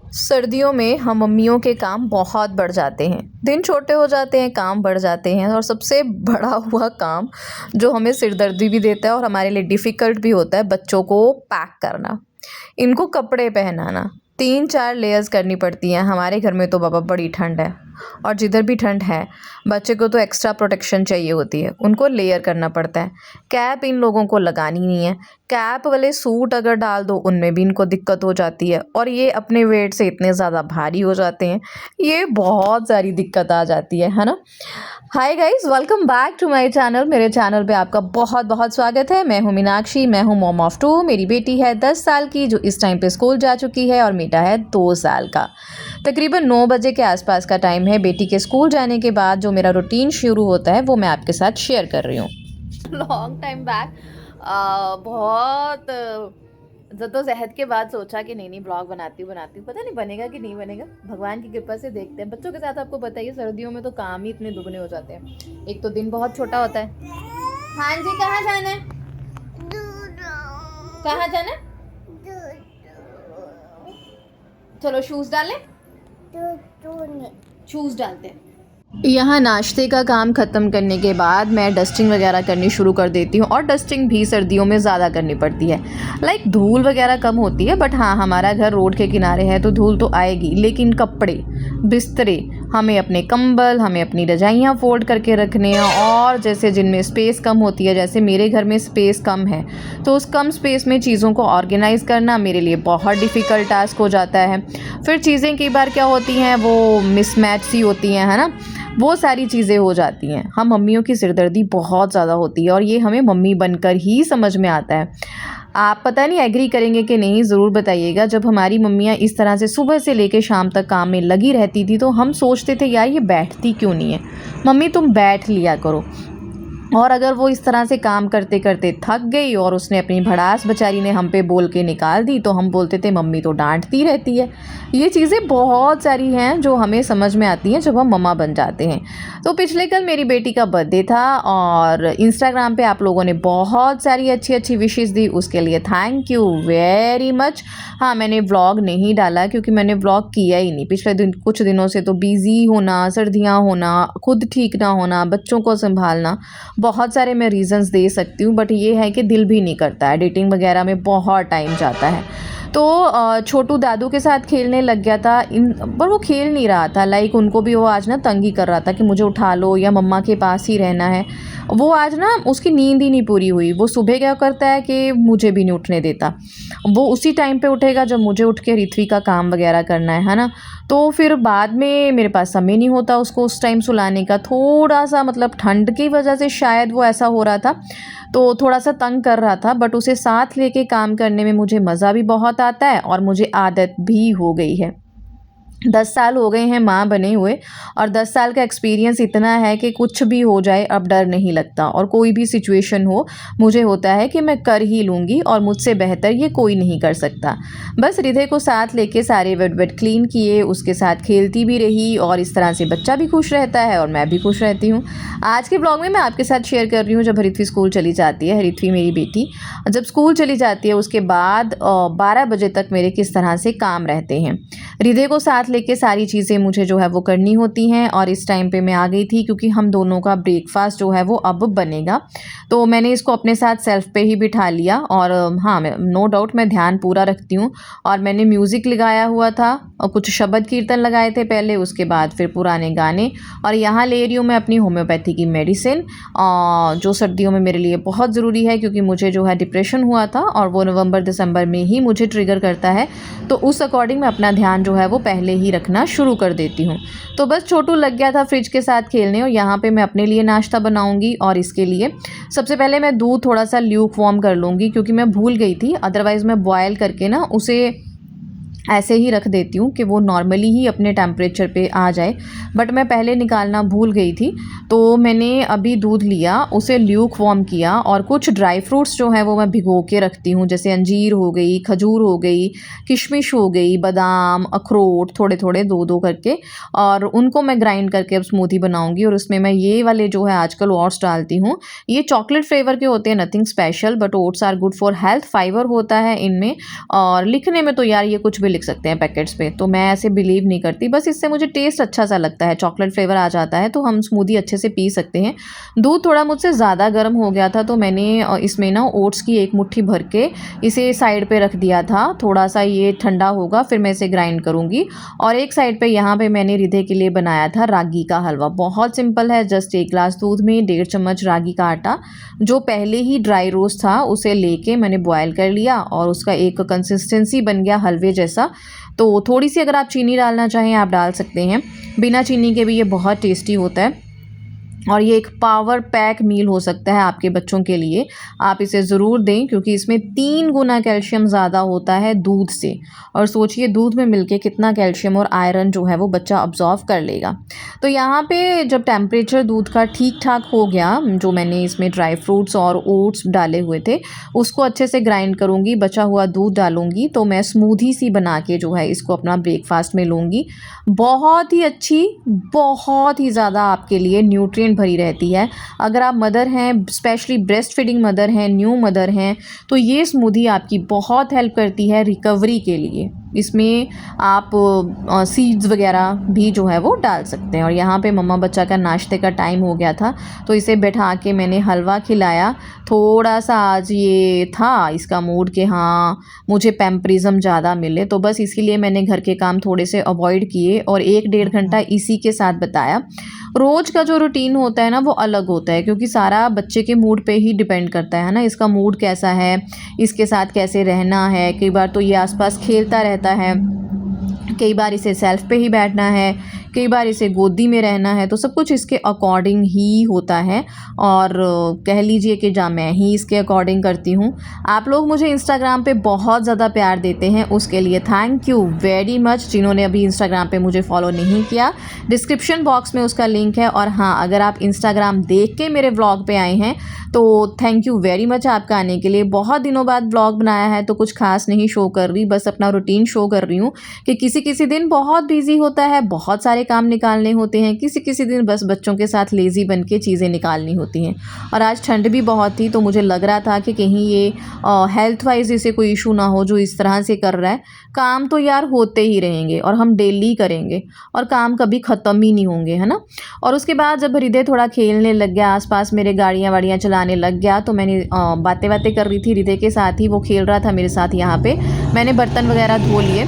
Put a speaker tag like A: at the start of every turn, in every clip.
A: सर्दियों में हम मम्मियों के काम बहुत बढ़ जाते हैं। दिन छोटे हो जाते हैं, काम बढ़ जाते हैं और सबसे बड़ा हुआ काम जो हमें सिरदर्दी भी देता है और हमारे लिए डिफ़िकल्ट भी होता है, बच्चों को पैक करना, इनको कपड़े पहनाना। 3-4 लेयर्स करनी पड़ती हैं। हमारे घर में तो बाबा बड़ी ठंड है और जिधर भी ठंड है, बच्चे को तो एक्स्ट्रा प्रोटेक्शन चाहिए होती है, उनको लेयर करना पड़ता है। कैप इन लोगों को लगानी नहीं है। कैप वाले सूट अगर डाल दो, उनमें भी इनको दिक्कत हो जाती है और ये अपने वेट से इतने ज़्यादा भारी हो जाते हैं, ये बहुत सारी दिक्कत आ जाती है ना। Hi guys, welcome back to my channel. मेरे चैनल पे आपका बहुत बहुत स्वागत है। मैं हूँ मीनाक्षी, मैं हूँ मॉम ऑफ 2। मेरी बेटी है 10 साल की जो इस टाइम पे स्कूल जा चुकी है और बेटा है 2 साल का। तकरीबन 9 बजे के आसपास का टाइम है। बेटी के स्कूल जाने के बाद जो मेरा रूटीन शुरू होता है वो मैं आपके साथ शेयर कर रही हूँ। लॉन्ग टाइम बैक बहुत जद्दोजहद के बाद सोचा कि नहीं ब्लॉग बनाती हूँ। पता नहीं बनेगा कि नहीं बनेगा, भगवान की कृपा से देखते हैं। बच्चों के साथ आपको बताइए, सर्दियों में तो काम ही इतने दुगने हो जाते हैं। एक तो दिन बहुत छोटा होता है। हाँ जी, कहाँ जाना है? कहाँ जाना है? चलो शूज़ डालें। शूज़ डालते हैं। यहाँ नाश्ते का काम ख़त्म करने के बाद मैं डस्टिंग वगैरह करनी शुरू कर देती हूँ और डस्टिंग भी सर्दियों में ज़्यादा करनी पड़ती है। लाइक धूल वगैरह कम होती है, बट हाँ, हमारा घर रोड के किनारे है तो धूल तो आएगी, लेकिन कपड़े, बिस्तरे, हमें अपने कंबल, हमें अपनी रजाइयाँ फोल्ड करके रखने हैं। और जैसे जिनमें स्पेस कम होती है, जैसे मेरे घर में स्पेस कम है, तो उस कम स्पेस में चीज़ों को ऑर्गेनाइज़ करना मेरे लिए बहुत डिफ़िकल्ट टास्क हो जाता है। फिर चीज़ें कई बार क्या होती हैं, वो मिसमैच सी होती हैं, है ना, वो सारी चीज़ें हो जाती हैं। हम मम्मियों की सिरदर्दी बहुत ज़्यादा होती है और ये हमें मम्मी बनकर ही समझ में आता है। आप पता नहीं एग्री करेंगे कि नहीं, ज़रूर बताइएगा। जब हमारी मम्मियाँ इस तरह से सुबह से लेकर शाम तक काम में लगी रहती थी तो हम सोचते थे यार ये बैठती क्यों नहीं है, मम्मी तुम बैठ लिया करो। और अगर वो इस तरह से काम करते करते थक गई और उसने अपनी भड़ास बेचारी ने हम पे बोल के निकाल दी, तो हम बोलते थे मम्मी तो डांटती रहती है। ये चीज़ें बहुत सारी हैं जो हमें समझ में आती हैं जब हम मम्मा बन जाते हैं। तो पिछले कल मेरी बेटी का बर्थडे था और इंस्टाग्राम पे आप लोगों ने बहुत सारी अच्छी अच्छी विशेस दी, उसके लिए थैंक यू वेरी मच। हाँ, मैंने व्लॉग नहीं डाला क्योंकि मैंने व्लॉग किया ही नहीं पिछले कुछ दिनों से। तो बिज़ी होना, सर्दियाँ होना, खुद ठीक ना होना, बच्चों को संभालना, बहुत सारे मैं रीज़न्स दे सकती हूँ, बट ये है कि दिल भी नहीं करता। एडिटिंग वगैरह में बहुत टाइम जाता है। तो छोटू दादू के साथ खेलने लग गया था पर वो खेल नहीं रहा था। लाइक उनको भी वो आज ना तंग ही कर रहा था कि मुझे उठा लो या मम्मा के पास ही रहना है। वो आज ना उसकी नींद ही नहीं पूरी हुई। वो सुबह क्या करता है कि मुझे भी नहीं उठने देता। वो उसी टाइम पे उठेगा जब मुझे उठ के ऋत्वी का काम वगैरह करना है ना। तो फिर बाद में मेरे पास समय नहीं होता उसको उस टाइम सुलाने का। थोड़ा सा मतलब ठंड की वजह से शायद वो ऐसा हो रहा था, तो थोड़ा सा तंग कर रहा था। बट उसे साथ लेके काम करने में मुझे मज़ा भी बहुत आता है और मुझे आदत भी हो गई है। 10 साल हो गए हैं माँ बने हुए और 10 साल का एक्सपीरियंस इतना है कि कुछ भी हो जाए अब डर नहीं लगता। और कोई भी सिचुएशन हो, मुझे होता है कि मैं कर ही लूँगी और मुझसे बेहतर ये कोई नहीं कर सकता। बस हृदय को साथ लेके सारे बेड क्लीन किए, उसके साथ खेलती भी रही और इस तरह से बच्चा भी खुश रहता है और मैं भी खुश रहती हूँ। आज के ब्लॉग में मैं आपके साथ शेयर कर रही हूँ जब हृत्वी स्कूल चली जाती है। हृत्वी मेरी बेटी जब स्कूल चली जाती है उसके बाद 12 बजे तक मेरे किस तरह से काम रहते हैं। हृदय को साथ लेके सारी चीज़ें मुझे जो है वो करनी होती हैं। और इस टाइम पे मैं आ गई थी क्योंकि हम दोनों का ब्रेकफास्ट जो है वो अब बनेगा, तो मैंने इसको अपने साथ सेल्फ पे ही बिठा लिया। और हाँ, मैं नो डाउट मैं ध्यान पूरा रखती हूँ और मैंने म्यूज़िक लगाया हुआ था और कुछ शब्द कीर्तन लगाए थे पहले, उसके बाद फिर पुराने गाने। और यहाँ ले रही हूँ मैं अपनी होम्योपैथी की मेडिसिन जो सर्दियों में मेरे लिए बहुत ज़रूरी है क्योंकि मुझे जो है डिप्रेशन हुआ था और वो नवंबर दिसंबर में ही मुझे ट्रिगर करता है। तो उस अकॉर्डिंग मैं अपना ध्यान जो है वो पहले ही रखना शुरू कर देती हूँ। तो बस छोटू लग गया था फ्रिज के साथ खेलने और यहाँ पे मैं अपने लिए नाश्ता बनाऊँगी। और इसके लिए सबसे पहले मैं दूध थोड़ा सा ल्यूक वार्म कर लूँगी क्योंकि मैं भूल गई थी। अदरवाइज़ मैं बॉयल करके ना उसे ऐसे ही रख देती हूँ कि वो नॉर्मली ही अपने टेम्परेचर पे आ जाए, बट मैं पहले निकालना भूल गई थी। तो मैंने अभी दूध लिया, उसे ल्यूक वार्म किया और कुछ ड्राई फ्रूट्स जो हैं वो मैं भिगो के रखती हूँ, जैसे अंजीर हो गई, खजूर हो गई, किशमिश हो गई, बादाम, अखरोट, थोड़े थोड़े दो दो करके, और उनको मैं ग्राइंड करके अब स्मूदी बनाऊँगी। और उसमें मैं ये वाले जो है आजकल ओट्स डालती हूँ। ये चॉकलेट फ्लेवर के होते हैं, nothing special, but oats are good for health, fibre होता है इनमें। और लिखने में तो यार ये कुछ भी लिख सकते हैं पैकेट्स पे, तो मैं ऐसे बिलीव नहीं करती। बस इससे मुझे टेस्ट अच्छा सा लगता है, चॉकलेट फ्लेवर आ जाता है तो हम स्मूदी अच्छे से पी सकते हैं। दूध थोड़ा मुझसे ज़्यादा गर्म हो गया था, तो मैंने इसमें ना ओट्स की एक मुट्ठी भर के इसे साइड पे रख दिया था। थोड़ा सा ये ठंडा होगा फिर मैं इसे ग्राइंड करूँगी। और एक साइड पे यहाँ पे मैंने रिधे के लिए बनाया था रागी का हलवा। बहुत सिंपल है, जस्ट 1 ग्लास दूध में 1.5 चम्मच रागी का आटा जो पहले ही ड्राई रोस्ट था उसे लेके मैंने बॉयल कर लिया और उसका एक कंसिस्टेंसी बन गया हलवे जैसा। तो थोड़ी सी अगर आप चीनी डालना चाहें आप डाल सकते हैं, बिना चीनी के भी ये बहुत टेस्टी होता है। और ये एक पावर पैक मील हो सकता है आपके बच्चों के लिए, आप इसे ज़रूर दें क्योंकि इसमें 3 गुना कैल्शियम ज़्यादा होता है दूध से। और सोचिए दूध में मिलके कितना कैल्शियम और आयरन जो है वो बच्चा अब्जॉर्व कर लेगा। तो यहाँ पे जब टेम्परेचर दूध का ठीक ठाक हो गया, जो मैंने इसमें ड्राई फ्रूट्स और ओट्स डाले हुए थे उसको अच्छे से ग्राइंड करूँगी, बचा हुआ दूध डालूँगी, तो मैं स्मूदी सी बना के जो है इसको अपना ब्रेकफास्ट में लूँगी। बहुत ही अच्छी, बहुत ही ज़्यादा आपके लिए न्यूट्रिएंट भरी रहती है। अगर आप मदर हैं, स्पेशली ब्रेस्ट फीडिंग मदर हैं, न्यू मदर हैं, तो ये स्मूदी आपकी बहुत हेल्प करती है रिकवरी के लिए। इसमें आप सीड्स वगैरह भी जो है वो डाल सकते हैं। और यहाँ पे मम्मा बच्चा का नाश्ते का टाइम हो गया था तो इसे बैठा के मैंने हलवा खिलाया। थोड़ा सा आज ये था इसका मूड कि हाँ मुझे पैम्परिज्म ज़्यादा मिले, तो बस इसके लिए मैंने घर के काम थोड़े से अवॉइड किए और 1-1.5 घंटा इसी के साथ बिताया। रोज़ का जो रूटीन होता है ना वो अलग होता है क्योंकि सारा बच्चे के मूड पे ही डिपेंड करता है ना, इसका मूड कैसा है, इसके साथ कैसे रहना है। कई बार तो ये आसपास खेलता रहता है, कई बार इसे सेल्फ पे ही बैठना है, कई बार इसे गोदी में रहना है, तो सब कुछ इसके अकॉर्डिंग ही होता है। और कह लीजिए कि जहाँ मैं ही इसके अकॉर्डिंग करती हूँ। आप लोग मुझे इंस्टाग्राम पे बहुत ज़्यादा प्यार देते हैं, उसके लिए थैंक यू वेरी मच। जिन्होंने अभी इंस्टाग्राम पे मुझे फॉलो नहीं किया, डिस्क्रिप्शन बॉक्स में उसका लिंक है। और हाँ, अगर आप इंस्टाग्राम देख के मेरे व्लॉग पे आए हैं तो थैंक यू वेरी मच आपका आने के लिए। बहुत दिनों बाद व्लॉग बनाया है तो कुछ खास नहीं शो कर रही, बस अपना रूटीन शो कर रही हूँ कि किसी किसी दिन बहुत बिजी होता है, बहुत सारे काम निकालने होते हैं, किसी किसी दिन बस बच्चों के साथ लेज़ी बन के चीज़ें निकालनी होती हैं। और आज ठंड भी बहुत थी तो मुझे लग रहा था कि कहीं ये हेल्थ वाइज इसे कोई इशू ना हो जो इस तरह से कर रहा है। काम तो यार होते ही रहेंगे और हम डेली करेंगे और काम कभी ख़त्म ही नहीं होंगे, है ना। और उसके बाद जब हृदय थोड़ा खेलने लग गया, आसपास मेरे गाड़ियाँ वाड़ियाँ चलाने लग गया, तो मैंने बातें बातें कर रही थी हृदय के साथ ही, वो खेल रहा था मेरे साथ। यहाँ पे मैंने बर्तन वगैरह धो लिए,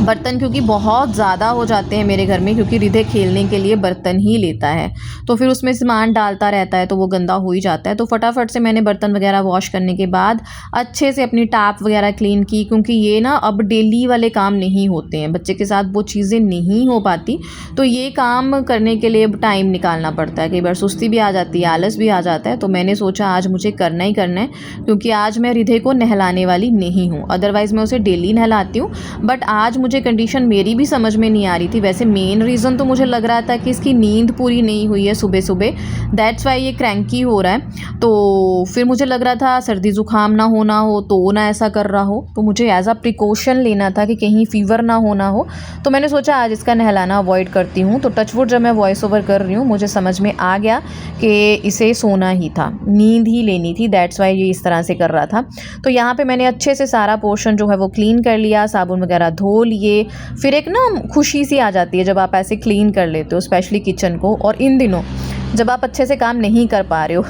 A: बर्तन क्योंकि बहुत ज़्यादा हो जाते हैं मेरे घर में, क्योंकि हृदय खेलने के लिए बर्तन ही लेता है तो फिर उसमें सामान डालता रहता है तो वो गंदा हो ही जाता है। तो फटाफट से मैंने बर्तन वगैरह वॉश करने के बाद अच्छे से अपनी टैप वगैरह क्लीन की, क्योंकि ये ना अब डेली वाले काम नहीं होते हैं, बच्चे के साथ वो चीज़ें नहीं हो पाती, तो ये काम करने के लिए टाइम निकालना पड़ता है। कई बार सुस्ती भी आ जाती है, आलस भी आ जाता है, तो मैंने सोचा आज मुझे करना ही करना है, क्योंकि आज मैं हृदय को नहलाने वाली नहीं हूँ। अदरवाइज़ मैं उसे डेली नहलाती हूँ, बट आज मुझे कंडीशन मेरी भी समझ में नहीं आ रही थी। वैसे मेन रीज़न तो मुझे लग रहा था कि इसकी नींद पूरी नहीं हुई है सुबह सुबह, दैट्स वाई ये क्रैंकी हो रहा है। तो फिर मुझे लग रहा था सर्दी ज़ुकाम ना होना हो तो ना ऐसा कर रहा हो, तो मुझे एज अ प्रिकॉशन लेना था कि कहीं फ़ीवर ना होना हो। तो मैंने सोचा आज इसका नहलाना अवॉइड करती हूँ। तो टचवुड जब मैं वॉइस ओवर कर रही हूँ मुझे समझ में आ गया कि इसे सोना ही था, नींद ही लेनी थी, दैट्स वाई ये इस तरह से कर रहा था। तो यहाँ पे मैंने अच्छे से सारा पोर्शन जो है वो क्लीन कर लिया, साबुन वगैरह धो लिए। फिर एक ना खुशी सी आ जाती है जब आप ऐसे क्लीन कर लेते हो, स्पेशली किचन को, और इन दिनों जब आप अच्छे से काम नहीं कर पा रहे हो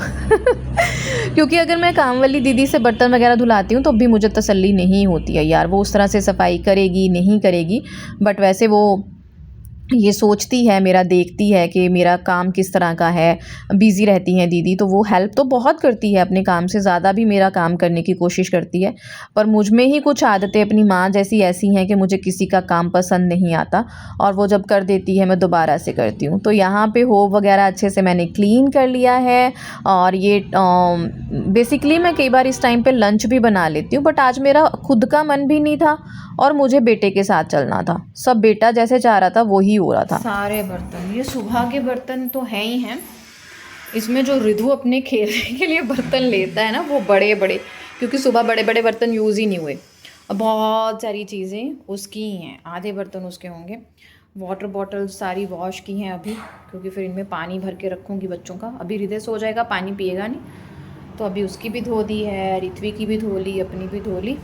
A: क्योंकि अगर मैं काम वाली दीदी से बर्तन वगैरह धुलाती हूँ तो भी मुझे तसल्ली नहीं होती है यार, वो उस तरह से सफाई करेगी नहीं करेगी, बट वैसे वो ये सोचती है, मेरा देखती है कि मेरा काम किस तरह का है, बिज़ी रहती हैं दीदी, तो वो हेल्प तो बहुत करती है, अपने काम से ज़्यादा भी मेरा काम करने की कोशिश करती है। पर मुझ में ही कुछ आदतें अपनी माँ जैसी ऐसी हैं कि मुझे किसी का काम पसंद नहीं आता, और वो जब कर देती है मैं दोबारा से करती हूँ। तो यहाँ पे होब वगैरह अच्छे से मैंने क्लीन कर लिया है। और ये बेसिकली मैं कई बार इस टाइम पे लंच भी बना लेती हूँ, बट आज मेरा खुद का मन भी नहीं था और मुझे बेटे के साथ चलना था, सब बेटा जैसे चाह रहा था वही हो रहा था। सारे बर्तन ये सुबह के बर्तन तो हैं ही हैं, इसमें जो रिधु अपने खेलने के लिए बर्तन लेता है ना वो बड़े बड़े, क्योंकि सुबह बड़े बड़े बर्तन यूज़ ही नहीं हुए, बहुत सारी चीज़ें उसकी ही हैं, आधे बर्तन उसके होंगे। वाटर बॉटल सारी वॉश की हैं अभी, क्योंकि फिर इनमें पानी भर के रखूँगी बच्चों का। अभी हृदय सो जाएगा, पानी पिएगा नहीं, तो अभी उसकी भी धो दी है, ऋत्वी की भी धो ली, अपनी भी धो ली।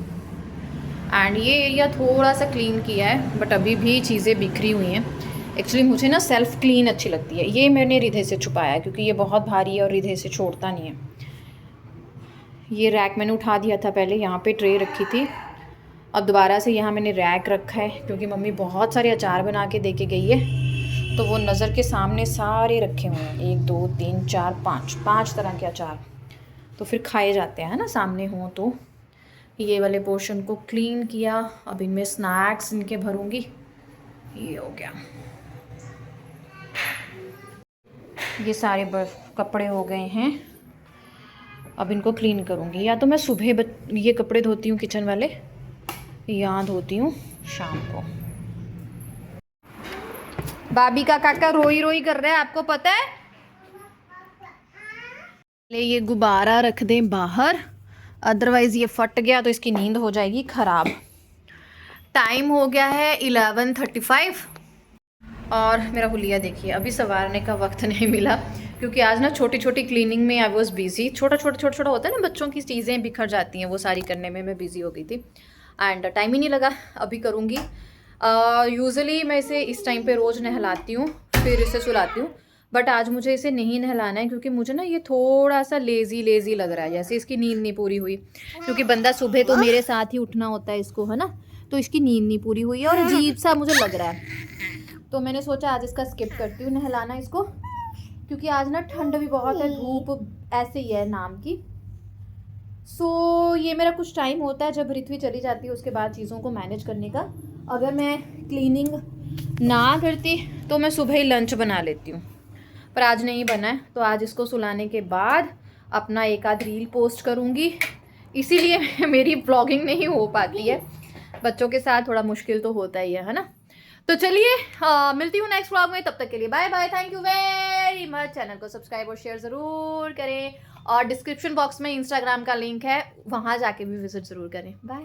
A: एंड ये एरिया थोड़ा सा क्लीन किया है, बट अभी भी चीज़ें बिखरी हुई हैं। एक्चुअली मुझे ना सेल्फ क्लीन अच्छी लगती है। ये मैंने रिधे से छुपाया है क्योंकि ये बहुत भारी है और रिधे से छोड़ता नहीं है। ये रैक मैंने उठा दिया था पहले, यहाँ पे ट्रे रखी थी, अब दोबारा से यहाँ मैंने रैक रखा है क्योंकि मम्मी बहुत सारे अचार बना के दे के गई है, तो वो नज़र के सामने सारे रखे हुए हैं। 1 2 3 4 5 तरह के अचार, तो फिर खाए जाते हैं ना सामने हों। तो ये वाले पोर्शन को क्लीन किया। अब इनमें स्नैक्स इनके भरूंगी। ये हो गया। ये सारे कपड़े हो गए हैं, अब इनको क्लीन करूँगी। या तो मैं सुबह ये कपड़े धोती हूँ किचन वाले, या धोती हूँ शाम को। भाभी का काका रोई रोई कर रहा है, आपको पता है? ले ये गुब्बारा रख दें बाहर, अदरवाइज़ ये फट गया तो इसकी नींद हो जाएगी ख़राब। टाइम हो गया है 11:35 और मेरा हुलिया देखिए अभी संवारने का वक्त नहीं मिला क्योंकि आज ना छोटी छोटी क्लीनिंग में आई वॉज बिजी। छोटा होता है ना, बच्चों की चीज़ें बिखर जाती हैं, वो सारी करने में मैं बिज़ी हो गई थी एंड टाइम ही नहीं लगा। अभी करूँगी। यूजुअली मैं इसे इस टाइम पे रोज़ नहलाती हूँ, फिर इसे सुलाती हूँ, बट आज मुझे इसे नहीं नहलाना है क्योंकि मुझे ना ये थोड़ा सा लेज़ी लग रहा है, जैसे इसकी नींद नहीं पूरी हुई। क्योंकि बंदा सुबह तो मेरे साथ ही उठना होता है इसको, है ना, तो इसकी नींद नहीं पूरी हुई है और अजीब सा मुझे लग रहा है। तो मैंने सोचा आज इसका स्किप करती हूँ नहलाना इसको, क्योंकि आज ना ठंड भी बहुत है, धूप ऐसे ही है नाम की। ये मेरा कुछ टाइम होता है जब ऋत्वी चली जाती है उसके बाद चीज़ों को मैनेज करने का। अगर मैं क्लीनिंग ना करती तो मैं सुबह ही लंच बना लेती हूँ, पर आज नहीं बना है, तो आज इसको सुलाने के बाद अपना एक आध रील पोस्ट करूँगी। इसीलिए मेरी ब्लॉगिंग नहीं हो पाती है, बच्चों के साथ थोड़ा मुश्किल तो होता ही है ना। तो चलिए मिलती हूँ नेक्स्ट व्लॉग में, तब तक के लिए bye bye. Thank you very much. Channel को सब्सक्राइब और शेयर ज़रूर करें और डिस्क्रिप्शन बॉक्स में इंस्टाग्राम का लिंक है, वहाँ जाके भी विजिट ज़रूर करें। बाय।